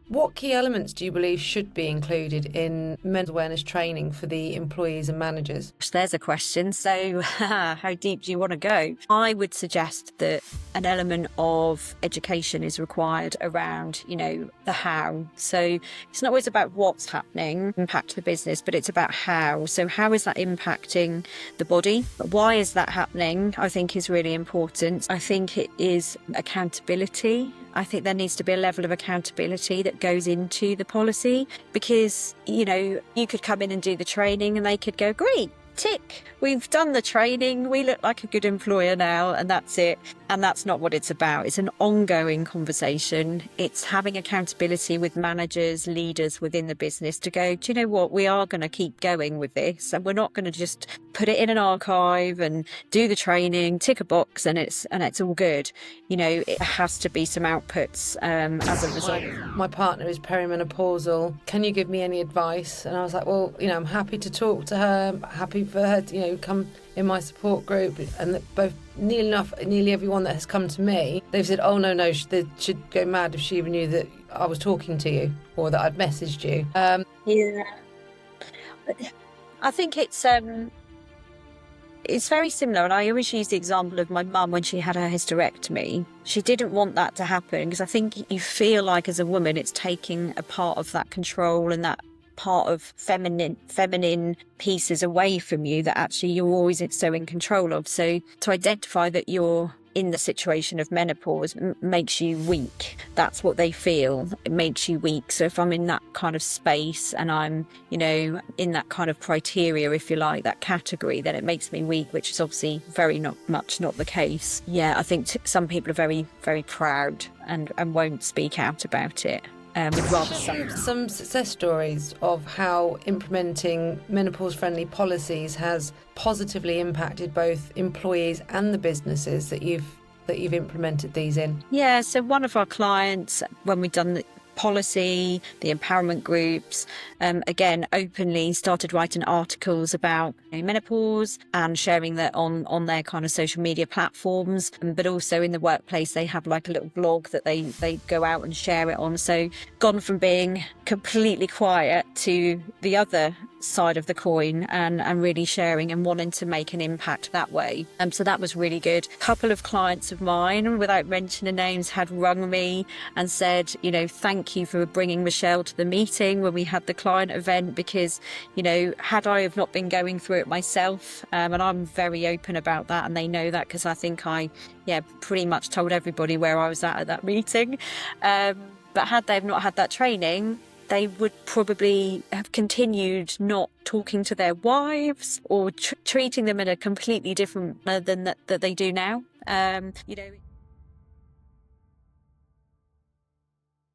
What key elements do you believe should be included in mental awareness training for the employees and managers? There's a question. So how deep do you want to go? I would suggest that an element of education is required around, the how. So it's not always about what's happening, impact the business, but it's about how. So how is that impacting the body? Why is that happening? I think is really important. I think it is accountability. I think there needs to be a level of accountability that goes into the policy because, you could come in and do the training and they could go, great, tick, we've done the training, we look like a good employer now, and that's it. And that's not what it's about. It's an ongoing conversation. It's having accountability with managers, leaders within the business to go, do you know what, we are going to keep going with this, and we're not going to just put it in an archive and do the training, tick a box, and it's all good. It has to be some outputs as a result. My partner is perimenopausal. Can you give me any advice? And I was like, well, I'm happy to talk to her. I'm happy for her to, come in my support group. And nearly everyone that has come to me, they've said, oh, no, they should go mad if she even knew that I was talking to you or that I'd messaged you. Yeah. I think it's very similar, and I always use the example of my mum when she had her hysterectomy. She didn't want that to happen because I think you feel like as a woman it's taking a part of that control and that part of feminine pieces away from you that actually you're always so in control of. So to identify that you're in the situation of menopause makes you weak. That's what they feel. It makes you weak. So if I'm in that kind of space and I'm, in that kind of criteria, if you like, that category, then it makes me weak, which is obviously very not the case. Yeah, I think some people are very, very proud and won't speak out about it. Some success stories of how implementing menopause-friendly policies has positively impacted both employees and the businesses that you've implemented these in. Yeah, so one of our clients, when we've done the policy, the empowerment groups, again, openly started writing articles about menopause and sharing that on their kind of social media platforms. But also in the workplace, they have like a little blog that they go out and share it on. So gone from being completely quiet to the other side of the coin and really sharing and wanting to make an impact that way. So that was really good. A couple of clients of mine, without mentioning names, had rung me and said, thank you for bringing Michelle to the meeting when we had the client event, because, had I have not been going through it myself, and I'm very open about that, and they know that because I think I pretty much told everybody where I was at that meeting. But had they not had that training, they would probably have continued not talking to their wives or treating them in a completely different manner than that they do now.